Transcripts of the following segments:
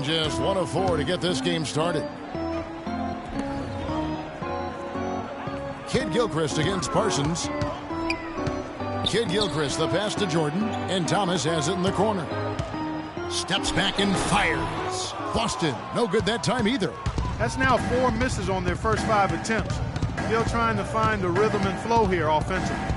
just 1 of 4 to get this game started. Kid Gilchrist against Parsons. Kid Gilchrist, the pass to Jordan, and Thomas has it in the corner. Steps back and fires. Boston, no good that time either. That's now 4 misses on their first 5 attempts. Still trying to find the rhythm and flow here offensively.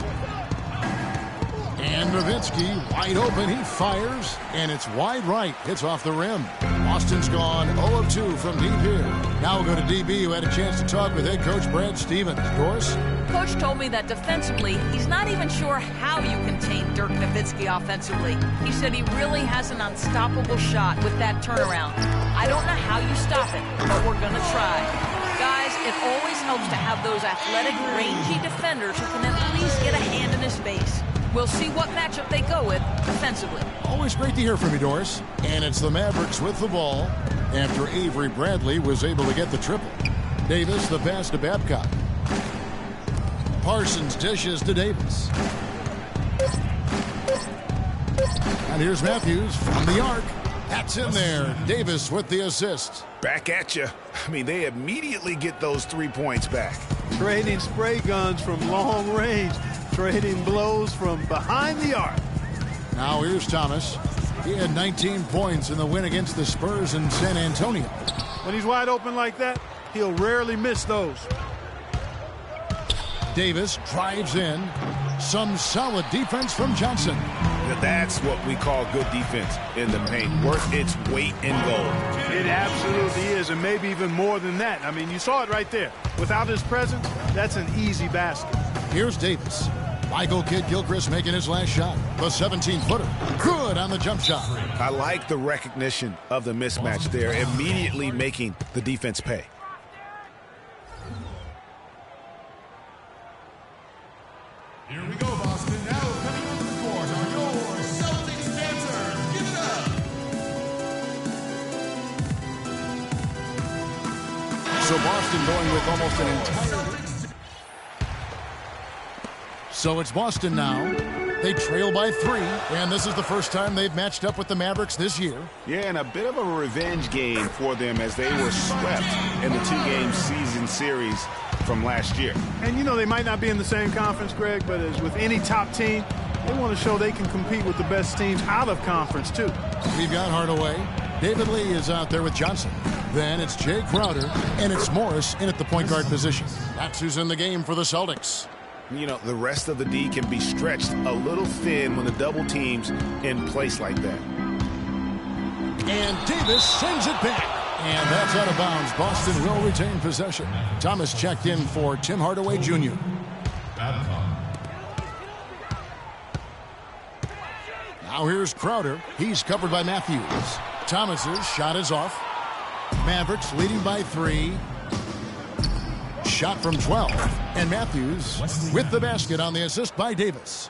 And Nowitzki, wide open, he fires, and it's wide right. Hits off the rim. Boston's gone 0 of 2 from deep here. Now we'll go to DB, who had a chance to talk with head coach Brad Stevens. Doris? Coach told me that defensively, he's not even sure how you contain Dirk Nowitzki offensively. He said he really has an unstoppable shot with that turnaround. I don't know how you stop it, but we're going to try. Guys, it always helps to have those athletic, rangy defenders who can at least get a hand in his face. We'll see what matchup they go with defensively. Always great to hear from you, Doris. And it's the Mavericks with the ball after Avery Bradley was able to get the triple. Davis, the pass to Babcock. Parsons dishes to Davis. And here's Matthews from the arc. That's in there. Davis with the assist. Back at you. I mean, they immediately get those 3 points back. Trading spray guns from long range. Trading blows from behind the arc. Now here's Thomas. He had 19 points in the win against the Spurs in San Antonio. When he's wide open like that, he'll rarely miss those. Davis drives in. Some solid defense from Johnson. That's what we call good defense in the paint. Worth its weight in gold. It absolutely is, and maybe even more than that. I mean, you saw it right there. Without his presence, that's an easy basket. Here's Davis. Michael Kid Gilchrist making his last shot. The 17-footer. Good on the jump shot. I like the recognition of the mismatch there, immediately making the defense pay. Here we go, Boston. Now coming onto the court are your Celtics dancers. Give it up. So Boston going with almost an entire... So it's Boston now. They trail by 3, and this is the first time they've matched up with the Mavericks this year. Yeah, and a bit of a revenge game for them as they were swept in the 2-game season series from last year. And, you know, they might not be in the same conference, Greg, but as with any top team, they want to show they can compete with the best teams out of conference, too. We've got Hardaway. David Lee is out there with Johnson. Then it's Jay Crowder, and it's Morris in at the point guard position. That's who's in the game for the Celtics. You know, the rest of the D can be stretched a little thin when the double team's in place like that. And Davis sends it back. And that's out of bounds. Boston will retain possession. Thomas checked in for Tim Hardaway Jr. Now here's Crowder. He's covered by Matthews. Thomas's shot is off. Mavericks leading by 3. Shot from 12. And Matthews with the basket on the assist by Davis.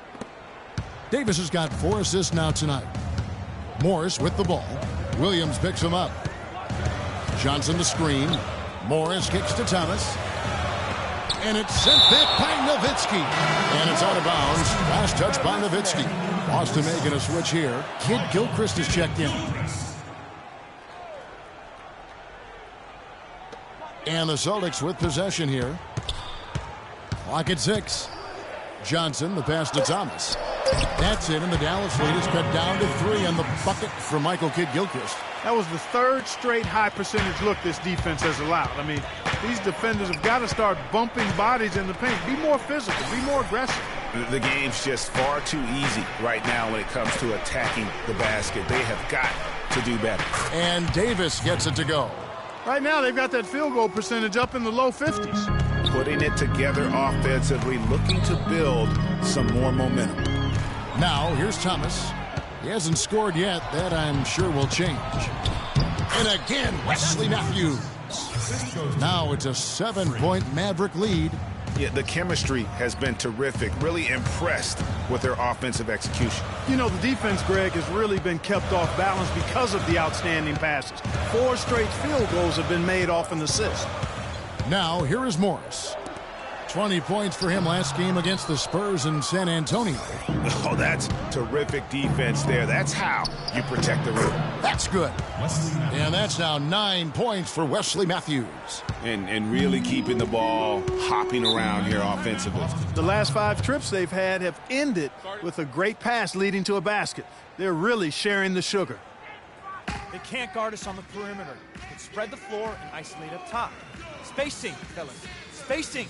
Davis has got 4 assists now tonight. Morris with the ball. Williams picks him up. Johnson the screen. Morris kicks to Thomas. And it's sent back by Nowitzki. And it's out of bounds. Last touch by Nowitzki. Boston making a switch here. Kid Gilchrist is checked in. And the Celtics with possession here. Clock at 6. Johnson, the pass to Thomas. That's it, and the Dallas lead is cut down to 3 on the bucket for Michael Kid Gilchrist. That was the 3rd straight high percentage look this defense has allowed. I mean, these defenders have got to start bumping bodies in the paint. Be more physical, be more aggressive. The game's just far too easy right now when it comes to attacking the basket. They have got to do better. And Davis gets it to go. Right now, they've got that field goal percentage up in the low 50s. Putting it together offensively, looking to build some more momentum. Now, here's Thomas. He hasn't scored yet. That, I'm sure, will change. And again, Wesley Matthews. Now it's a 7-point Maverick lead. Yeah, the chemistry has been terrific. Really impressed with their offensive execution. You know, the defense, Greg, has really been kept off balance because of the outstanding passes. 4 straight field goals have been made off an assist. Now, here is Morris. 20 points for him last game against the Spurs in San Antonio. Oh, that's terrific defense there. That's how you protect the rim. That's good. And that's now 9 points for Wesley Matthews. And really keeping the ball hopping around here offensively. The last 5 trips they've had have ended with a great pass leading to a basket. They're really sharing the sugar. They can't guard us on the perimeter. They spread the floor and isolate up top. Spacing, fellas. Spacing.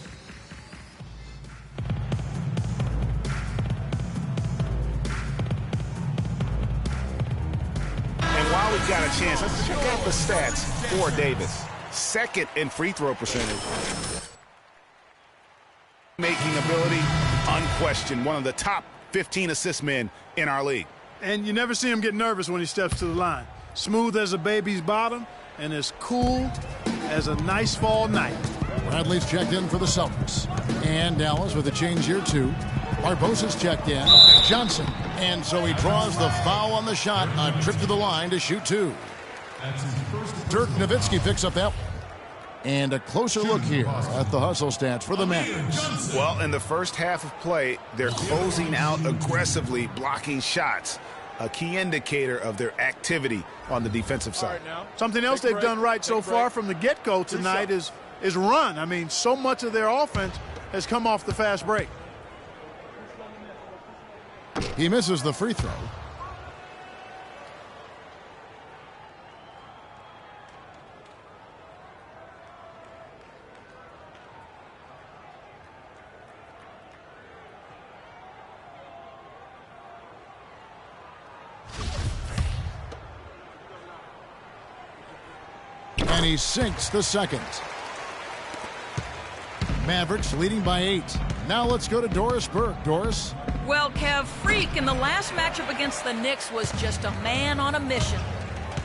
And while we've got a chance, let's check out the stats for Davis. Second in free throw percentage. Making ability, unquestioned. One of the top 15 assist men in our league. And you never see him get nervous when he steps to the line. Smooth as a baby's bottom and as cool as a nice fall night. Bradley's checked in for the Celtics. And Dallas with a change here, too. Barbosa's checked in. Johnson. And so he draws the foul on the shot. A trip to the line to shoot 2. Dirk Nowitzki picks up that. And a closer look here at the hustle stats for the Mavericks. Well, in the first half of play, they're closing out aggressively, blocking shots. A key indicator of their activity on the defensive side. Something else they've done right so far from the get-go tonight is run. I mean, so much of their offense has come off the fast break. He misses the free throw. And he sinks the second. Mavericks leading by 8. Now let's go to Doris Burke. Doris? Well, Kev, Freak in the last matchup against the Knicks was just a man on a mission.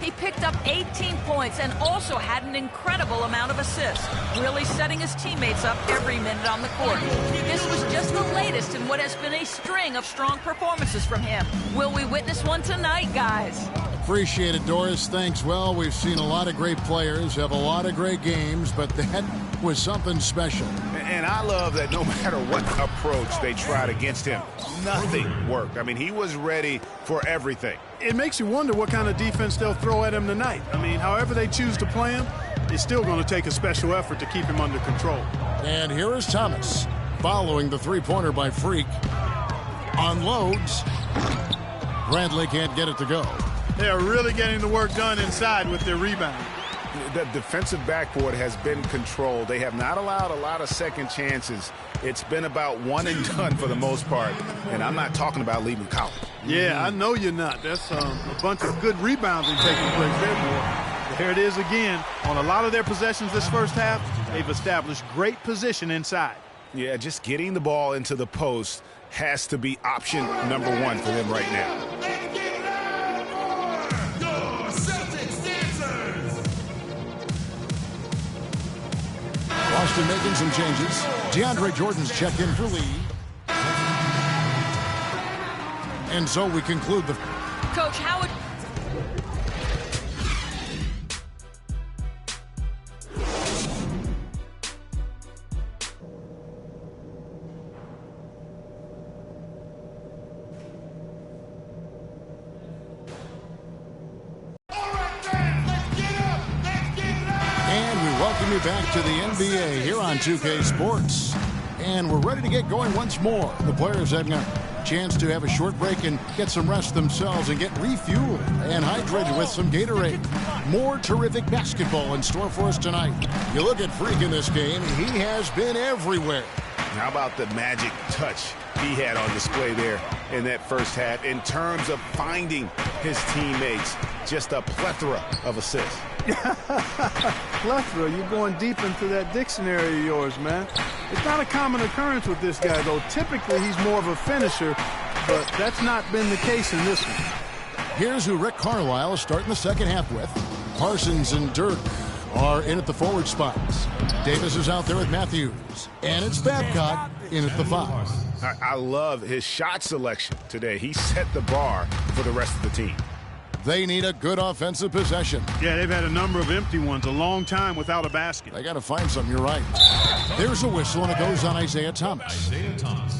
He picked up 18 points and also had an incredible amount of assists, really setting his teammates up every minute on the court. This was just the latest in what has been a string of strong performances from him. Will we witness one tonight, guys? Appreciate it, Doris. Thanks. Well, we've seen a lot of great players have a lot of great games, but that was something special. And I love that no matter what approach they tried against him, nothing worked. I mean, he was ready for everything. It makes you wonder what kind of defense they'll throw at him tonight. I mean, however they choose to play him, it's still going to take a special effort to keep him under control. And here is Thomas following the three-pointer by Freak. Unloads. Bradley can't get it to go. They are really getting the work done inside with their rebound. The defensive backboard has been controlled. They have not allowed a lot of second chances. It's been about one and done for the most part. And I'm not talking about leaving college. Yeah, I know you're not. That's a bunch of good rebounding taking place there, boy. Here it is again. On a lot of their possessions this first half, they've established great position inside. Yeah, just getting the ball into the post has to be option number 1 for them right now. Boston making some changes. DeAndre Jordan's checked in for Lee. And so we conclude the... Coach, how would... back to the NBA here on 2K Sports. And we're ready to get going once more. The players having a chance to have a short break and get some rest themselves and get refueled and hydrated with some Gatorade. More terrific basketball in store for us tonight. You look at Freak in this game, he has been everywhere. How about the magic touch he had on display there in that first half in terms of finding his teammates? Just a plethora of assists. Plethora, you're going deep into that dictionary of yours, man. It's not a common occurrence with this guy, though. Typically, he's more of a finisher, but that's not been the case in this one. Here's who Rick Carlisle is starting the second half with. Parsons and Dirk are in at the forward spots. Davis is out there with Matthews. And it's Babcock in at the 5. I love his shot selection today. He set the bar for the rest of the team. They need a good offensive possession. Yeah, they've had a number of empty ones, a long time without a basket. They got to find something, you're right. There's a whistle, and it goes on Isaiah Thomas.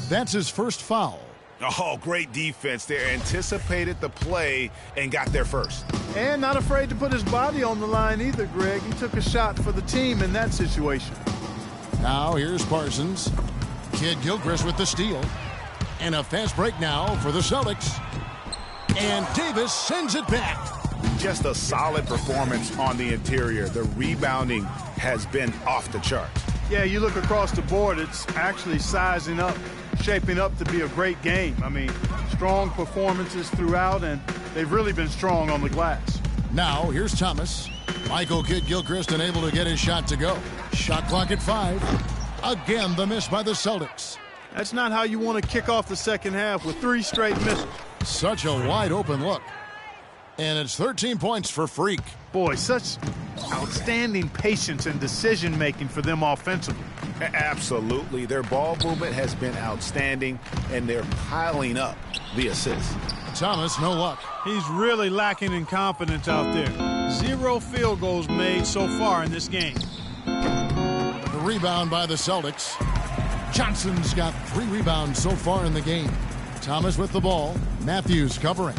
That's his first foul. Oh, great defense there. Anticipated the play and got there first. And not afraid to put his body on the line either, Greg. He took a shot for the team in that situation. Now here's Parsons. Kid Gilchrist with the steal. And a fast break now for the Celtics. And Davis sends it back. Just a solid performance on the interior. The rebounding has been off the chart. Yeah, you look across the board, it's actually sizing up, shaping up to be a great game. I mean, strong performances throughout, and they've really been strong on the glass. Now, here's Thomas. Michael Kidd-Gilchrist unable to get his shot to go. Shot clock at 5. Again, the miss by the Celtics. That's not how you want to kick off the second half with 3 straight misses. Such a wide open look. And it's 13 points for Freak. Boy, such outstanding patience and decision-making for them offensively. Absolutely. Their ball movement has been outstanding, and they're piling up the assists. Thomas, no luck. He's really lacking in confidence out there. 0 field goals made so far in this game. The rebound by the Celtics. Johnson's got 3 rebounds so far in the game. Thomas with the ball. Matthews covering.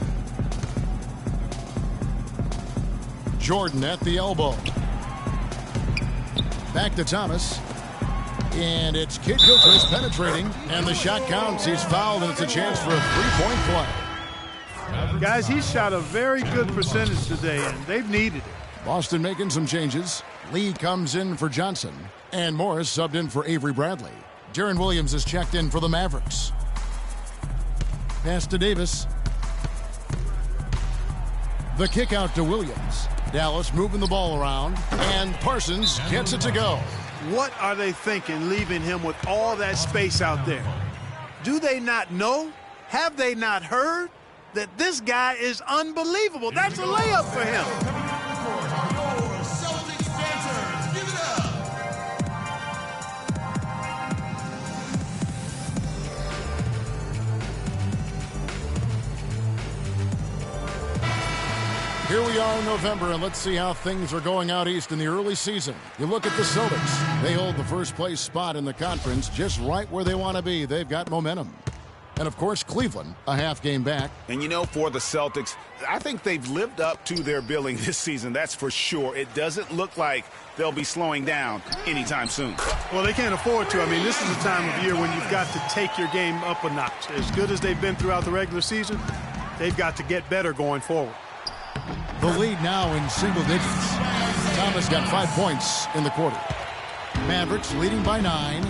Jordan at the elbow. Back to Thomas. And it's Kidd-Gilchrist penetrating. And the shot counts. He's fouled, and it's a chance for a 3-point play. Guys, he's shot a very good percentage today, and they've needed it. Boston making some changes. Lee comes in for Johnson. And Morris subbed in for Avery Bradley. Deron Williams is checked in for the Mavericks. Pass to Davis. The kick out to Williams. Dallas moving the ball around. And Parsons gets it to go. What are they thinking, leaving him with all that space out there? Do they not know? Have they not heard that this guy is unbelievable? That's a layup for him. Here we are in November, and let's see how things are going out east in the early season. You look at the Celtics. They hold the first place spot in the conference just right where they want to be. They've got momentum. And, of course, Cleveland, a half game back. And, you know, for the Celtics, I think they've lived up to their billing this season. That's for sure. It doesn't look like they'll be slowing down anytime soon. Well, they can't afford to. I mean, this is the time of year when you've got to take your game up a notch. As good as they've been throughout the regular season, they've got to get better going forward. The lead now in single digits. Thomas got 5 points in the quarter. Mavericks leading by 9.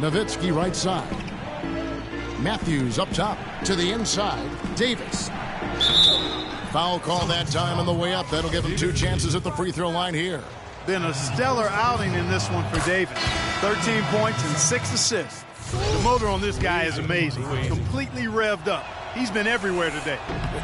Nowitzki right side. Matthews up top to the inside. Davis. Foul call that time on the way up. That'll give him 2 chances at the free throw line here. Been a stellar outing in this one for Davis. 13 points and 6 assists. The motor on this guy is amazing. Completely revved up. He's been everywhere today.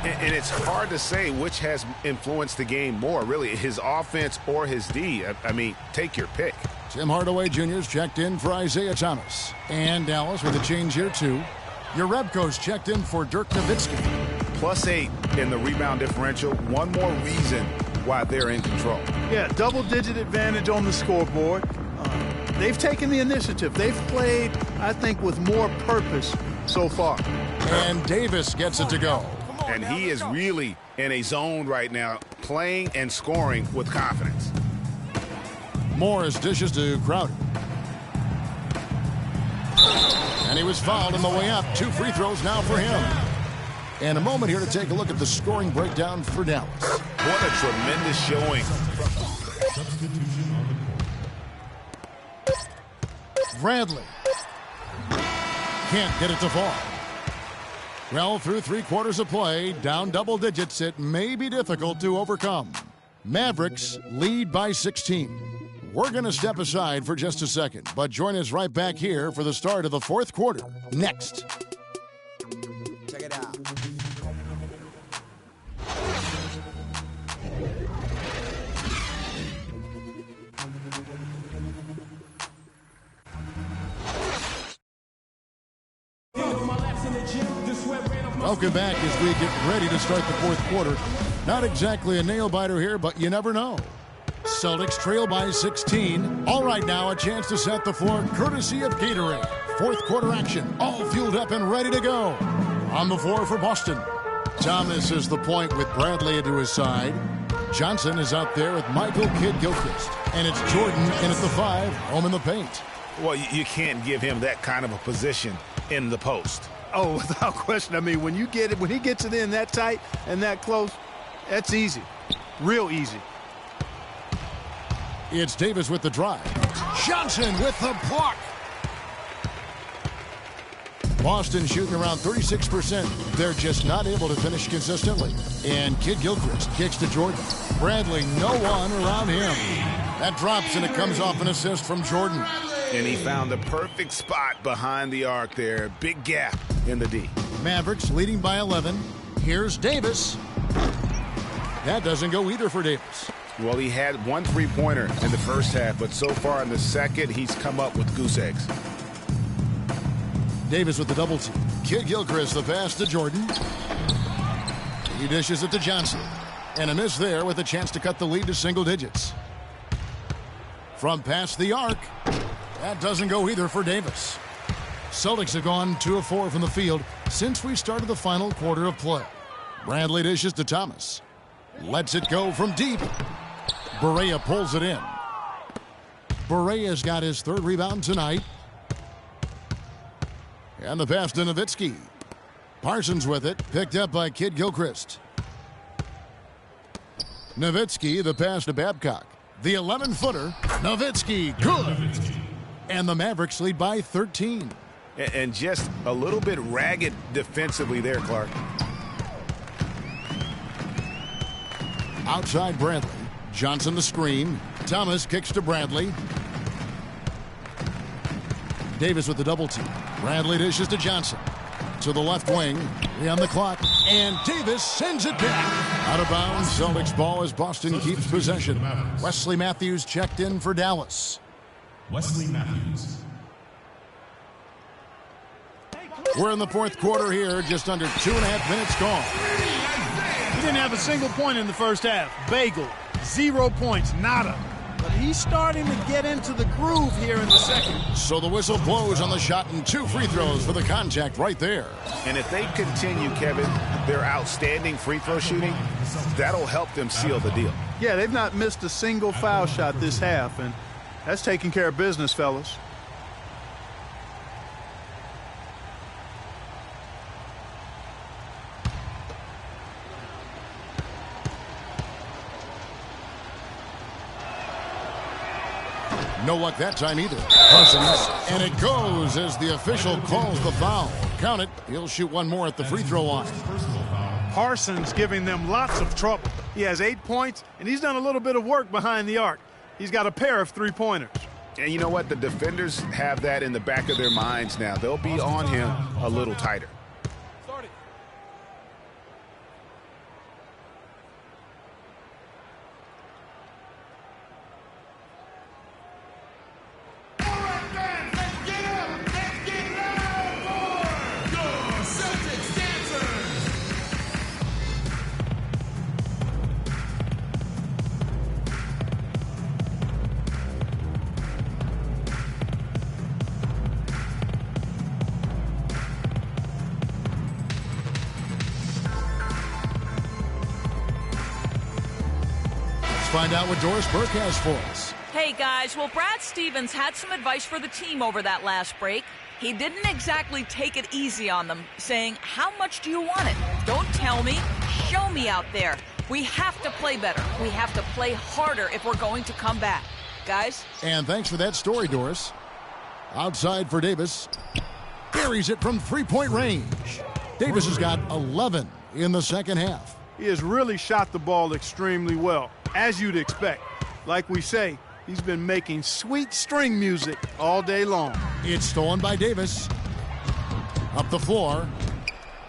And it's hard to say which has influenced the game more, really, his offense or his D. I mean, take your pick. Tim Hardaway Jr.'s checked in for Isaiah Thomas. And Dallas with a change here, too. Yarebko's checked in for Dirk Nowitzki. +8 in the rebound differential. One more reason why they're in control. Yeah, double-digit advantage on the scoreboard. They've taken the initiative. They've played, I think, with more purpose so far. And Davis gets it to go. And he is really in a zone right now, playing and scoring with confidence. Morris dishes to Crowder. And he was fouled on the way up. 2 free throws now for him. And a moment here to take a look at the scoring breakdown for Dallas. What a tremendous showing. Bradley. Can't get it to fall. Well, through 3 quarters of play, down double digits, it may be difficult to overcome. Mavericks lead by 16. We're going to step aside for just a second, but join us right back here for the start of the 4th quarter. Next. Check it out. Welcome back as we get ready to start the 4th quarter. Not exactly a nail-biter here, but you never know. Celtics trail by 16. All right, now a chance to set the floor courtesy of Gatorade. 4th quarter action, all fueled up and ready to go. On the floor for Boston. Thomas is the point with Bradley to his side. Johnson is out there with Michael Kidd-Gilchrist. And it's Jordan in at the 5, home in the paint. Well, you can't give him that kind of a position in the post. Oh, without question. I mean, when he gets it in that tight and that close, that's easy. Real easy. It's Davis with the drive. Johnson with the block. Boston shooting around 36%. They're just not able to finish consistently. And Kidd-Gilchrist kicks to Jordan. Bradley, no one around him. That drops, and it comes off an assist from Jordan. And he found the perfect spot behind the arc there. Big gap in the D. Mavericks leading by 11. Here's Davis. That doesn't go either for Davis. Well, he had one three-pointer in the first half, but so far in the second, he's come up with goose eggs. Davis with the double team. Kidd-Gilchrist the pass to Jordan. He dishes it to Johnson. And a miss there with a chance to cut the lead to single digits. From past the arc. That doesn't go either for Davis. Celtics have gone 2 of 4 from the field since we started the final quarter of play. Bradley dishes to Thomas. Lets it go from deep. Barea pulls it in. Barea's got his 3rd rebound tonight. And the pass to Nowitzki. Parsons with it, picked up by Kidd-Gilchrist. Nowitzki, the pass to Babcock. The 11-footer, Nowitzki, good. And the Mavericks lead by 13. And just a little bit ragged defensively there, Clark. Outside Bradley. Johnson the screen. Thomas kicks to Bradley. Davis with the double team. Bradley dishes to Johnson. To the left wing. 3 on the clock. And Davis sends it back. Out of bounds. Celtics ball as Boston keeps possession. Wesley Matthews checked in for Dallas. Wesley Matthews. We're in the 4th quarter here. Just under 2.5 minutes gone. He didn't have a single point in the first half. Bagel. 0 points. Nada. But he's starting to get into the groove here in the second. So the whistle blows on the shot and 2 free throws for the contact right there. And if they continue, Kevin, their outstanding free throw shooting, that'll help them seal the deal. Yeah, they've not missed a single foul shot this half, and that's taking care of business, fellas. No luck that time either. Parsons, and it goes as the official calls the foul. Count it. He'll shoot one more at the free throw line. Parsons giving them lots of trouble. He has 8 points, and he's done a little bit of work behind the arc. He's got a pair of 3-pointers. And you know what? The defenders have that in the back of their minds now. They'll be on him a little tighter. Find out what Doris Burke has for us. Hey, guys. Well, Brad Stevens had some advice for the team over that last break. He didn't exactly take it easy on them, saying, how much do you want it? Don't tell me. Show me out there. We have to play better. We have to play harder if we're going to come back. Guys? And thanks for that story, Doris. Outside for Davis. Buries it from 3-point range. Davis has got 11 in the second half. He has really shot the ball extremely well, as you'd expect. Like we say, he's been making sweet string music all day long. It's stolen by Davis. Up the floor.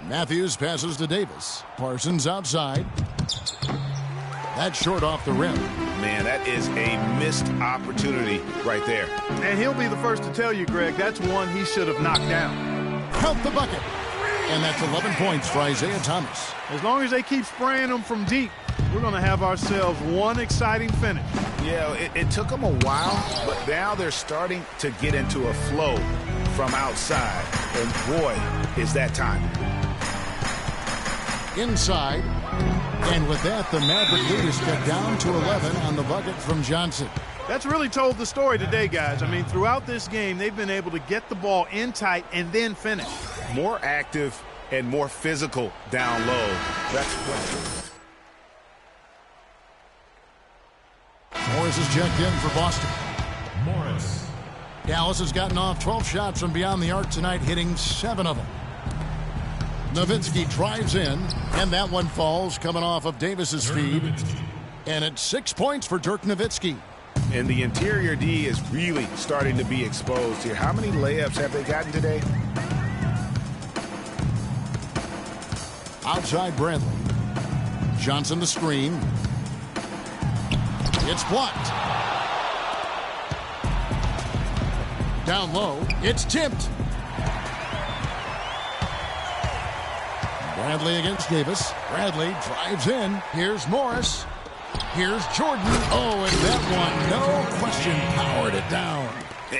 Matthews passes to Davis. Parsons outside. That's short off the rim. Man, that is a missed opportunity right there. And he'll be the first to tell you, Greg, that's one he should have knocked down. Count the bucket. And that's 11 points for Isaiah Thomas. As long as they keep spraying them from deep, we're going to have ourselves one exciting finish. Yeah, it took them a while, but now they're starting to get into a flow from outside. And boy, is that time. inside. And with that, the Maverick lead is cut down to 11 on the bucket from Johnson. That's really told the story today, guys. I mean, throughout this game, they've been able to get the ball in tight and then finish. More active and more physical down low. That's what. Morris is checked in for Boston. Morris. Dallas has gotten off 12 shots from beyond the arc tonight, hitting 7 of them. Nowitzki drives in, and that one falls coming off of Davis's feed. And it's 6 points for Dirk Nowitzki. And the interior D is really starting to be exposed here. How many layups have they gotten today? Outside Bradley. Johnson the screen. It's blocked. Down low. It's tipped. Bradley against Davis. Bradley drives in. Here's Morris. Here's Jordan. Oh, and that one, no question, powered it down.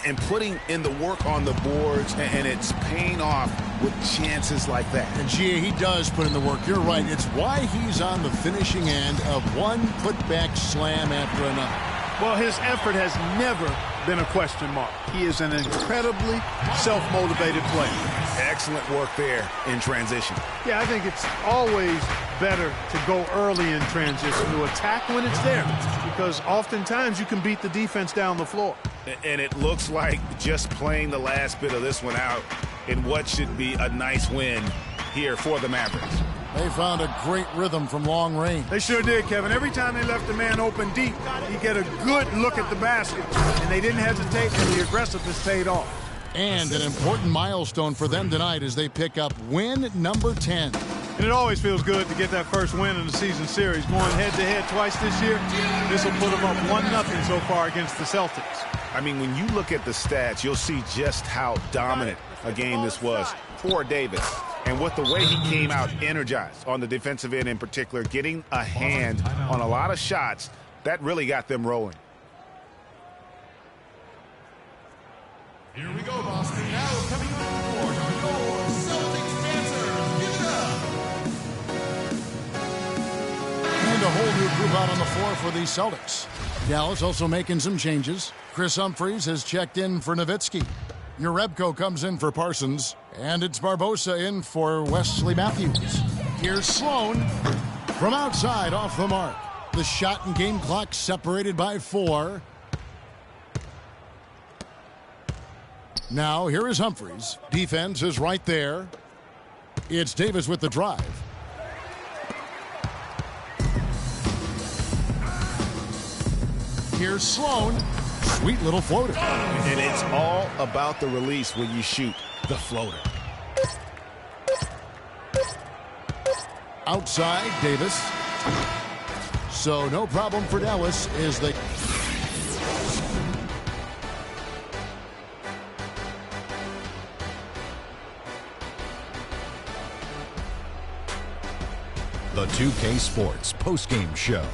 And putting in the work on the boards, and it's paying off with chances like that. And Gia, he does put in the work. You're right. It's why he's on the finishing end of one putback slam after another. Well, his effort has never been a question mark. He is an incredibly self-motivated player. Excellent work there in transition. Yeah, I think it's always better to go early in transition, to attack when it's there, because oftentimes you can beat the defense down the floor. And it looks like just playing the last bit of this one out in what should be a nice win here for the Mavericks. They found a great rhythm from long range. They sure did, Kevin. Every time they left the man open deep, you get a good look at the basket. And they didn't hesitate, and the aggressiveness paid off. And an important milestone for them tonight as they pick up win number 10. And it always feels good to get that first win in the season series. Going head-to-head twice this year, this will put them up 1-0 so far against the Celtics. I mean, when you look at the stats, you'll see just how dominant a game this was for Davis. And with the way he came out energized on the defensive end in particular, getting a hand on a lot of shots, that really got them rolling. Here we go, Boston. Now coming on the court are your Celtics dancers. Give it up. And a whole new group out on the floor for the Celtics. Dallas also making some changes. Chris Humphries has checked in for Nowitzki. Urebko comes in for Parsons. And it's Barbosa in for Wesley Matthews. Here's Sloan from outside off the mark. The shot and game clock separated by 4. Now here is Humphries. Defense is right there. It's Davis with the drive. Here's Sloan. Sweet little floater. And it's all about the release when you shoot the floater. Outside, Davis. So no problem for Dallas is the... The 2K Sports postgame show.